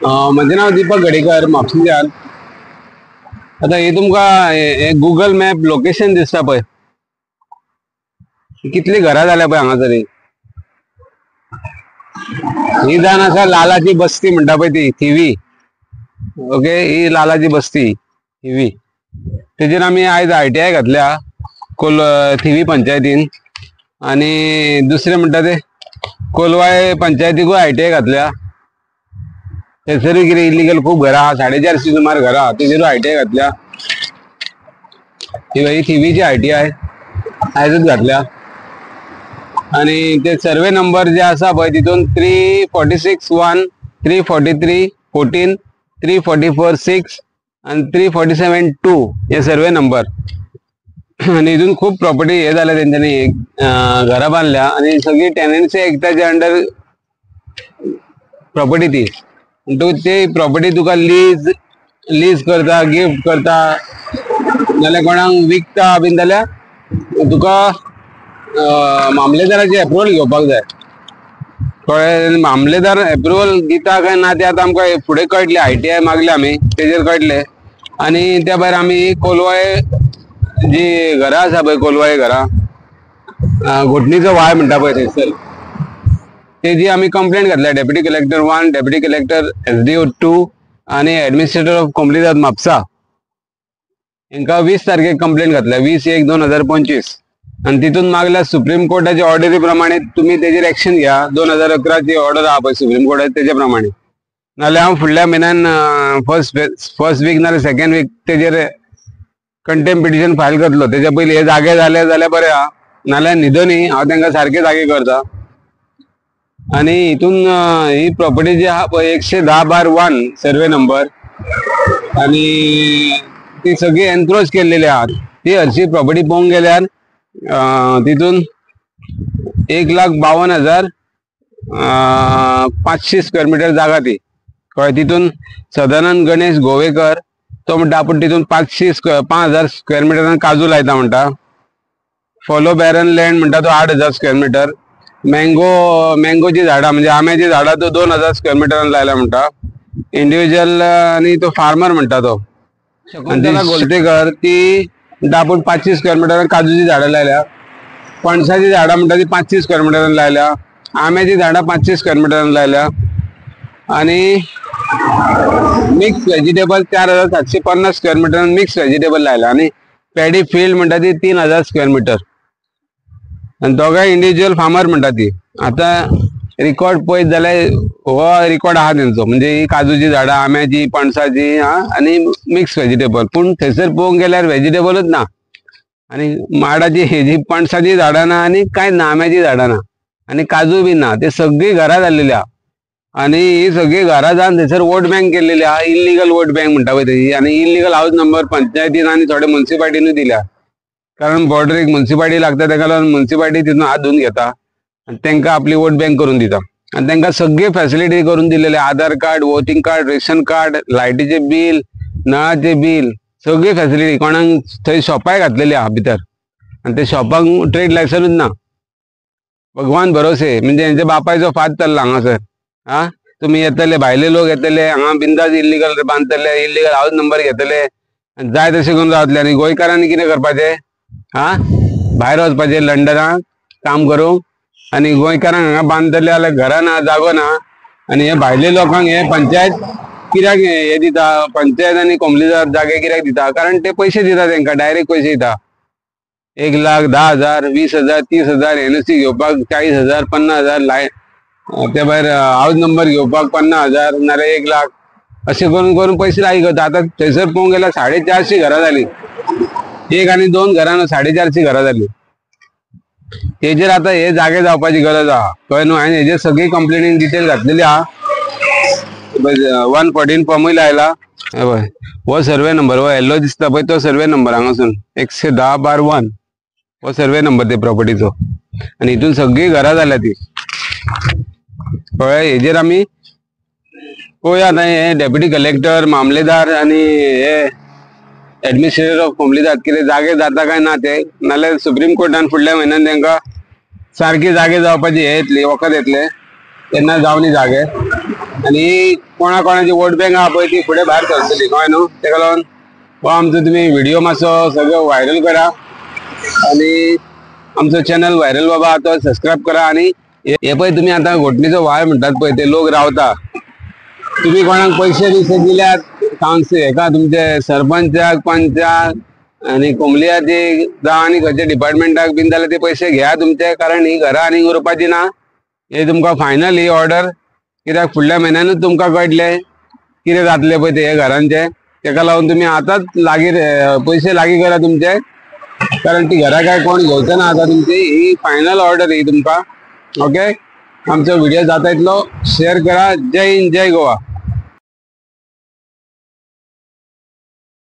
म्हजें नांव दीपक गडेकर, म्हापशेंच्यान. आतां हे तुमकां गुगल मॅप लोकेशन दिसता पळय, कितली घरां जाल्या पळय हांगासर. ही जावन आसा लालाची बस्ती म्हणटा पळय ती थिवी. ओके, ही लालाची बस्ती थिवी. तेजेर आमी आयज ITI घातल्या थिवी पंचायतीन. आनी दुसरें म्हणटा ते कोलवाळे पंचायतीकूय ITI घातल्या. थंयसरूय कितें इलिगल खूब घरां, 450 सुमार घरां, तेजेरूय ITI घातल्या. ही थिवीची ITI आयजच घातल्या. आणि ते सर्वे नंबर जे आसा पळय तितून 346(1), 343(14), 344(6) आणि 347(2) हे सर्वे नंबर. आणि हितून खूप प्रॉपर्टी हे जाल्या, तेंच्यांनी घरां बांधल्या आणि सगळी टेनन्सी एक्टाच्या अंडर प्रॉपर्टी ती. ते प्रॉपर्टी तुका लीज करता, गिफ्ट करता, नाल्यार कोणाक विकता बीन जाल्यार तुका मामलेदाराची अप्रुवल घेवपाक जाय. कळ्ळें? मामलेदार अप्रुवल दिता काय ना ते आतां आमकां फुडें कळटलें. ITI मागले आमी, तेजेर कळटलें. आनी त्या भायर आमी कोलवाळे जी घरां आसा पळय, कोलवाळे घरां, घोटणीचो व्हाळ म्हणटा पळय थंयसर, तेजी आमी कंप्लेंट घातल्या. Deputy collector 1, deputy collector SDO 2 आनी एडमिनिस्ट्रेटर ऑफ कोंकणीजात म्हापसा हांकां 20 तारखेक कंप्लेंट घातल्या, 20/1/2025. आणि तितून मागल्या सुप्रीम कोर्टाच्या ऑर्डरी प्रमाणे तुम्ही तेजेर एक्शन घ्या. 2011 ची ऑर्डर आहा पळय सुप्रीम कोर्टाची, तेजे प्रमाणे. नाल्यार हांव फुडल्या म्हयन्यान फर्स्ट वीक नाल्यार सेकंड वीक तेजेर कंटेम्प्ट पिटिशन फायल करतलो. तेच्या पयलीं हे जागे जाले जाल्यार बरें आहा, नाल्यार न्हिदोनी हांव तांकां सारके जागे करता. आणि हितून ही प्रॉपर्टी जी आहा पळय 110/1 सर्वे नंबर, आणि ती सगळी एनक्रोच केल्लेली आहा. ती हरशी प्रॉपर्टी पळोवंक गेल्यार तितून 1,52,500 स्क्वेअर मीटर जागा ती. कळ्ळें? तितून सदानंद गणेश गोवेकर तो म्हणटा आपूण तितून 5,000 स्क्वेअर मीटरान काजू लायता म्हणटा. फॉलो बॅरन लँड म्हणटा तो 8,000 स्क्वेअर मीटर. मँगोची झाडां म्हणजे आंब्याची झाडां तो 2,000 स्क्वेअर मीटरान लायला म्हणटा. इंडिव्हिज्युअल आणि तो फार्मर म्हणटा तो. शकुंतला गोलतेकर ती आपूण 500 स्क्वेअर मीटरान काजूची झाडां लायल्या. पणसाची झाडां म्हणटा ती 500 स्क्वेअर मीटरान लायल्या. आंब्याची झाडां 500 स्क्वेअर मीटरान लायल्या. आणि मिक्स व्हेजिटेबल 4,750 स्क्वेअर मीटरान मिक्स व्हेजिटेबल लायला. आणि पॅडी फील्ड म्हणटा ती 3,000 स्क्वेअर मीटर. आणि दोगांय इंडिव्हिज्युअल फार्मर म्हणटा ती. आता रिकॉर्ड पळयत जाल्यार हो रिकॉर्ड आहा तेंचो, म्हणजे ही काजूची झाडां, आंब्याची, पणसाची आणि मिक्स व्हेजिटेबल. पूण थंयसर पळोवंक गेल्यार व्हेजिटेबलच ना, आणि माडाची हेजी पणसाची झाडां ना, आणि कांय ना, आंब्याची झाडां ना, आणि काजू बी ना. ते सगळी घरां जाल्लेली आहा. आणि ही सगळी घरां जावन थंयसर वोट बँक केल्लेली आहा. इल्लिगल वोट बँक म्हणटा पळय तेजी. आणि इल्लिगल हाऊस नंबर पंचायतीन आणि थोडे म्युन्सिपाल्टीनूय दिल्या. कारण बॉर्डरीक म्युन्सिपाल्टी लागता, ताका लागून म्युन्सिपाल्टी तितून हात धुवून घेता आणि तांकां आपली वोट बँक करून दिता. आणि तांकां सगळी फॅसिलिटी करून दिलेले, Aadhaar card, voting card, ration card, लायटीचे बिल, नळाचे बिल, सगळी फॅसिलिटी. कोणाक थंय शॉपाय घातलेली आहा भितर, आणि ते शॉपाक ट्रेड लायसनूच ना. भगवान भरोसे, म्हणजे हेंच्या बापायचो फाद चल्ला हांगासर. तुम्ही येतले, भायले लोक येतले हांगा बिंदास इल्लिगल बांदतले, इल्लिगल हाऊस नंबर घेतले, जाय तशें करून रावतले. आणि गोंयकारांनी कितें करपाचें? भायर वचपाचें लंडनाक काम करूंक, आणि गोंयकारांक हांगा बांदतले जाल्यार घरां ना, जागो ना. आणि हे भायले लोकांक हे पंचायत कित्याक हे दिता? पंचायत आणि कोंकणीजात जागे कित्याक दिता? कारण ते पयशे दिता तांकां, डायरेक्ट पयशे दिता. 1,10,000, 20,000, 30,000 NOC घेवपाक 40,000, 50,000 त्या भायर हाऊस नंबर घेवपाक 50,000 नाल्यार 1,00,000 अशें करून करून पयशे लागीं करता. आतां थंयसर पळोवंक गेल्यार 450 घरां जाली. 1 आनी 2 घरां न्हू, 450 घरां जाली. हेजेर आतां हे जागे जावपाची गरज आहा, कळ्ळें न्हू? हांवें हेजेर सगळी कंप्लेनीन डिटेल घातलेली आहा. 114 फॉर्मूय लायला. हो सर्वे नंबर, हो येल्लो दिसता पळय तो सर्वे नंबर हांगासून 110/1 हो सर्वे नंबर ते प्रॉपर्टीचो. आणि हितून सगळी घरां जाल्या ती. कळ्ळें? हेजेर आमी पळोवया आतां हे डेप्युटी कलेक्टर, मामलेदार आणि हे एडमिनिस्ट्रेटर ऑफ कोंकणीजात कितें जागे जाता काय ना ते, नाल्यार सुप्रीम कोर्टान फुडल्या म्हयन्यान तांकां सारके जागे जावपाची हे येतली, वखद येतले, तेन्ना जावनी जागे. आणि कोणा कोणाची वोट बँक आहा पळय ती फुडें भायर सरतली कळ्ळें न्हू. तेका लागून हो आमचो तुमी व्हिडिओ मातसो सगळो व्हायरल करा आणि आमचो चॅनल व्हायरल बाबा आहा तो सबस्क्राईब करा. आणि हे पळय तुमी आतां घोटणीचो व्हाळ म्हणटात पळय ते लोक रावता, तुम्ही कोणाक पैसे बिसे दिल्यात कावन्सिल हेका तुमचे सरपंचाक पंचाक आणि कोंबलियाची जावं आनी खंयच्या डिपार्टमेंटाक बीन जाल्यार ते पैसे घ्या तुमचे, कारण ही घरां आनीक उरपाची ना. हे तुमकां फायनल ही ऑर्डर, कित्याक फुडल्या म्हयन्यानूच तुमकां कळटले कितें जातले पळय ते घरांचे. तेका लागून तुमी आतांच लागीं पैसे लागीं करा तुमचे, कारण ती घरां काय कोण घेवचे ना आतां तुमची. ही फायनल ऑर्डर ही तुमकां. ओके, आमचो व्हिडिओ जाता इतलो शेअर करा. जय हिंद, जय गोवा.